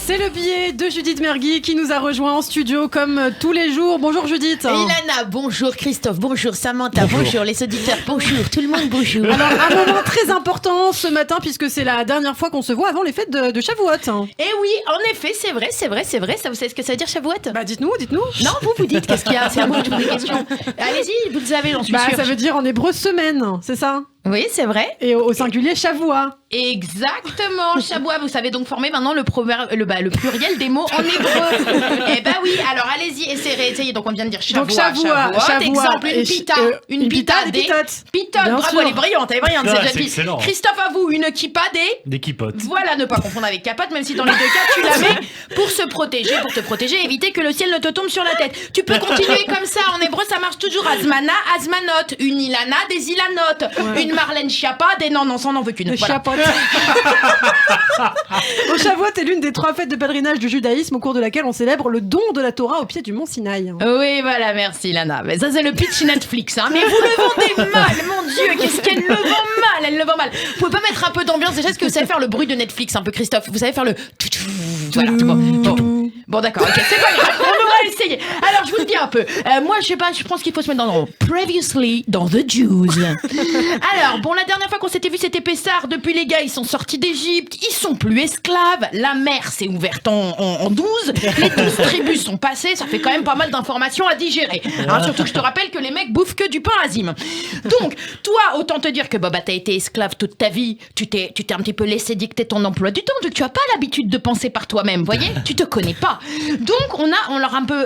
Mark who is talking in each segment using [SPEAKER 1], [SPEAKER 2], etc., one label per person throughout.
[SPEAKER 1] C'est le billet de Judith Mergui qui nous a rejoint en studio comme tous les jours. Bonjour Judith.
[SPEAKER 2] Ilana, bonjour Christophe, bonjour Samantha, bonjour les auditeurs, bonjour tout le monde, bonjour.
[SPEAKER 1] Alors un moment très important ce matin puisque c'est la dernière fois qu'on se voit avant les fêtes de Shavuot.
[SPEAKER 2] Eh oui, en effet, c'est vrai. Ça, vous savez ce que ça veut dire Shavuot ?
[SPEAKER 1] Bah dites-nous.
[SPEAKER 2] Non, vous dites, qu'est-ce qu'il y a ? C'est à moi de poser des questions. Allez-y, vous le savez, j'en suis sûre.
[SPEAKER 1] Ça veut dire en hébreu semaine, c'est ça ?
[SPEAKER 2] Oui, c'est vrai.
[SPEAKER 1] Et au singulier Shavua.
[SPEAKER 2] Exactement, Shavuot, vous savez donc former maintenant le pluriel des mots en hébreu. Eh ben oui, alors allez-y, essayez. Donc on vient de dire Shavuot,
[SPEAKER 1] donc Shavuot,
[SPEAKER 2] exemple, une pita, des pitotes. Bravo,
[SPEAKER 1] sûr.
[SPEAKER 2] elle est brillante,
[SPEAKER 3] c'est excellent.
[SPEAKER 2] Christophe, à vous, une kippa
[SPEAKER 3] Des kippotes.
[SPEAKER 2] Voilà, ne pas confondre avec capote, même si dans les deux cas, tu la mets pour te protéger, éviter que le ciel ne te tombe sur la tête. Tu peux continuer comme ça, en hébreu, ça marche toujours. Azmana, azmanot, une ilana, des ilanotes, une Marlène Schiappa, des non, ça on n'en veut qu'une. Voilà.
[SPEAKER 1] Au Shavuot est l'une des 3 fêtes de pèlerinage du judaïsme au cours de laquelle on célèbre le don de la Torah au pied du mont Sinaï.
[SPEAKER 2] Oui, voilà, merci Lana. Mais ça c'est le pitch Netflix, hein. Mais vous le vendez mal, mon Dieu, qu'est-ce qu'elle le vend mal. Vous pouvez pas mettre un peu d'ambiance déjà, est-ce que vous savez faire le bruit de Netflix un peu, Christophe ? Vous savez faire le... Voilà, tout bon d'accord, ok, c'est pas grave, on va essayer. Alors je vous le dis un peu, moi je sais pas, je pense qu'il faut se mettre dans le Previously dans The Jews. Alors bon, la dernière fois qu'on s'était vu c'était Pessah, depuis les gars ils sont sortis d'Égypte, ils sont plus esclaves, la mer s'est ouverte en 12, les 12 tribus sont passées, ça fait quand même pas mal d'informations à digérer, hein, surtout que je te rappelle que les mecs bouffent que du pain azim. Donc toi, autant te dire que bah t'as été esclave toute ta vie, tu t'es un petit peu laissé dicter ton emploi du temps, donc tu as pas l'habitude de penser par toi-même, voyez, tu te connais pas. Donc on leur a un peu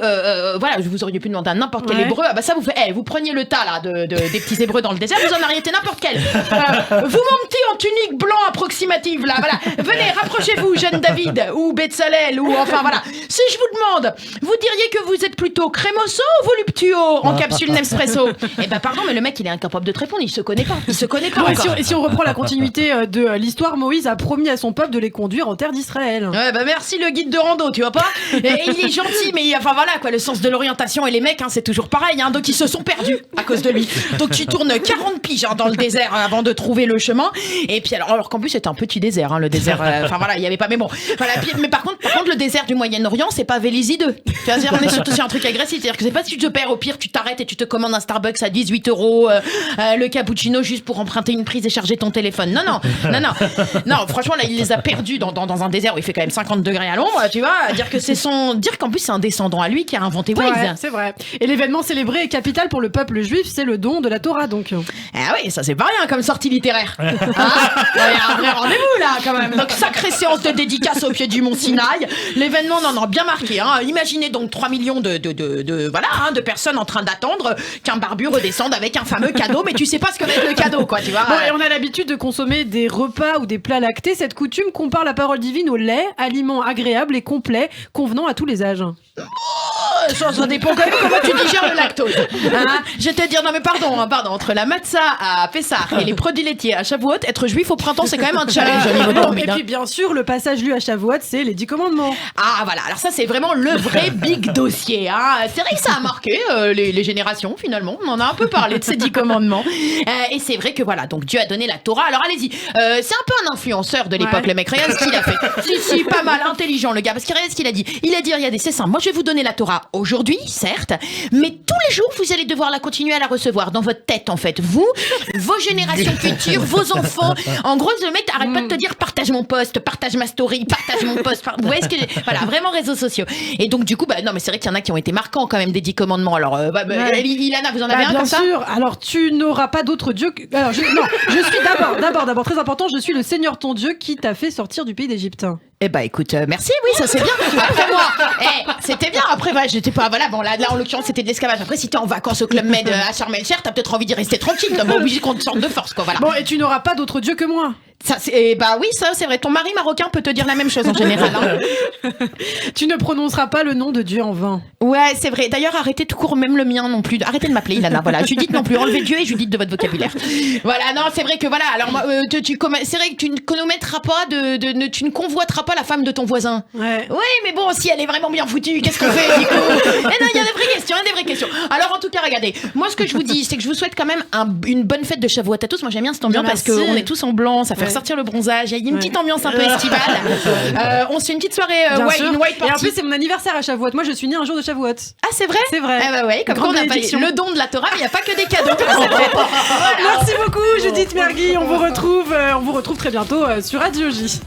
[SPEAKER 2] voilà, vous auriez pu demander à n'importe quel hébreu, ah bah ça vous fait, vous preniez le tas là des petits hébreux dans le désert, vous en arrêtez n'importe quel. Vous montez en tunique blanc approximative là, voilà. Venez, rapprochez-vous, jeune David ou Betsalel ou enfin voilà. Si je vous demande, vous diriez que vous êtes plutôt crémoso ou voluptuo en capsule Nespresso ? Eh ben pardon, mais le mec il est incapable de te répondre, il se connaît pas.
[SPEAKER 1] Bon, et si on reprend la continuité de l'histoire, Moïse a promis à son peuple de les conduire en terre d'Israël.
[SPEAKER 2] Ouais, bah merci le guide de rando, tu vois pas ? Et il est gentil, mais enfin voilà quoi, le sens de l'orientation et les mecs, hein, c'est toujours pareil, hein, donc ils se sont perdus à cause de lui. Donc tu tournes 40 piges dans le désert avant de trouver le chemin. Et puis alors qu'en plus c'était un petit désert, hein, le désert. Enfin voilà, il y avait pas, mais bon. Voilà, mais par contre le désert du Moyen-Orient, c'est pas Vélizy 2. Tu vois, on est surtout sur un truc agressif, c'est-à-dire que c'est pas si tu te perds, au pire tu t'arrêtes et tu te commandes un Starbucks à 18 €, le cappuccino juste pour emprunter une prise et charger ton téléphone. Non, franchement là il les a perdus dans un désert où il fait quand même 50 degrés à l'ombre, tu vois, dire qu'en plus c'est un descendant à lui qui a inventé Waze.
[SPEAKER 1] Ouais, c'est vrai. Et l'événement célébré et capital pour le peuple juif, c'est le don de la Torah donc.
[SPEAKER 2] Ah oui, ça c'est pas rien comme sortie littéraire. Il y a un vrai rendez-vous là quand même. Donc sacrée séance de dédicace au pied du mont Sinaï. L'événement bien marqué, hein. Imaginez donc 3 millions de personnes en train d'attendre qu'un barbu redescende avec un fameux cadeau, mais tu sais pas ce que va être le cadeau quoi, tu vois.
[SPEAKER 1] Bon, et on a l'habitude de consommer des repas ou des plats lactés. Cette coutume compare la parole divine au lait, aliment agréable et complet, convenant à tous les âges.
[SPEAKER 2] Ça dépend quand même comment tu digères le lactose. Hein, je vais te dire, non mais pardon, entre la matzah à Pessah et les produits laitiers à Shavuot, être juif au printemps c'est quand même un challenge au niveau de ton
[SPEAKER 1] Et puis bien sûr, le passage lu à Shavuot, c'est les 10 commandements.
[SPEAKER 2] Ah voilà, alors ça c'est vraiment le vrai big dossier. Hein. C'est vrai que ça a marqué les générations finalement, on en a un peu parlé de ces 10 commandements. Et c'est vrai que voilà, donc Dieu a donné la Torah. Alors allez-y, c'est un peu un influenceur de l'époque, le mec, regarde ce qu'il a fait. Si, pas mal, intelligent le gars, parce qu'il regarde ce qu'il a dit. Il a dit, regardez, c'est simple, moi je vais vous donner la Torah aujourd'hui, certes, mais tous les jours vous allez devoir la continuer à la recevoir dans votre tête en fait. Vous, vos générations futures, vos enfants. En gros, le mec arrête pas de te dire partage mon post, partage ma story, partage mon post. Vous voyez ce que voilà, vraiment réseaux sociaux. Et donc du coup, non mais c'est vrai qu'il y en a qui ont été marquants quand même des 10 commandements. Alors, Ilana, vous en avez un comme ça ?
[SPEAKER 1] Bien sûr. Alors tu n'auras pas d'autre Dieu que... Alors, je suis d'abord très important. Je suis le Seigneur ton Dieu qui t'a fait sortir du pays d'Égypte.
[SPEAKER 2] Eh ben écoute, merci, oui, ça c'est bien. Après moi, c'était bien. Après, j'étais pas, voilà, bon là en l'occurrence c'était de l'esclavage. Après, si t'es en vacances au Club Med à Sharm el-Sheikh, t'as peut-être envie d'y rester tranquille. T'es pas obligé qu'on te sorte de force, quoi, voilà.
[SPEAKER 1] Bon, et tu n'auras pas d'autre Dieu que moi.
[SPEAKER 2] Ça, oui, ça c'est vrai. Ton mari marocain peut te dire la même chose en général. Hein.
[SPEAKER 1] Tu ne prononceras pas le nom de Dieu en vain.
[SPEAKER 2] Ouais, c'est vrai. D'ailleurs, arrêtez tout court, même le mien non plus. Arrêtez de m'appeler Ilana. Voilà, Judith non plus. Enlevez Dieu et Judith de votre vocabulaire. Voilà, non, c'est vrai que voilà. Alors, c'est vrai que tu ne convoiteras pas pas la femme de ton voisin.
[SPEAKER 1] Ouais.
[SPEAKER 2] Oui, mais bon, si elle est vraiment bien foutue, qu'est-ce qu'on fait, du coup? Eh non, il y a des vraies questions. Alors, en tout cas, regardez, moi, ce que je vous dis, c'est que je vous souhaite quand même une bonne fête de Shavuot à tous. Moi, j'aime bien cette ambiance parce
[SPEAKER 1] Merci.
[SPEAKER 2] qu'on est tous en blanc, ça fait ressortir le bronzage. Il y a une petite ambiance un peu estivale. On se fait une petite soirée
[SPEAKER 1] Bien
[SPEAKER 2] white,
[SPEAKER 1] sûr.
[SPEAKER 2] une white
[SPEAKER 1] Et en
[SPEAKER 2] party.
[SPEAKER 1] plus, c'est mon anniversaire à Shavuot. Moi, je suis née un jour de Shavuot.
[SPEAKER 2] Ah, c'est vrai?
[SPEAKER 1] C'est vrai.
[SPEAKER 2] Ah bah ouais, comme quoi
[SPEAKER 1] Grande
[SPEAKER 2] on n'a pas
[SPEAKER 1] bénédiction.
[SPEAKER 2] le don de la Torah, mais il n'y a pas que des cadeaux. Voilà.
[SPEAKER 1] Merci beaucoup, Judith Mergui. On vous retrouve très bientôt sur Radio J.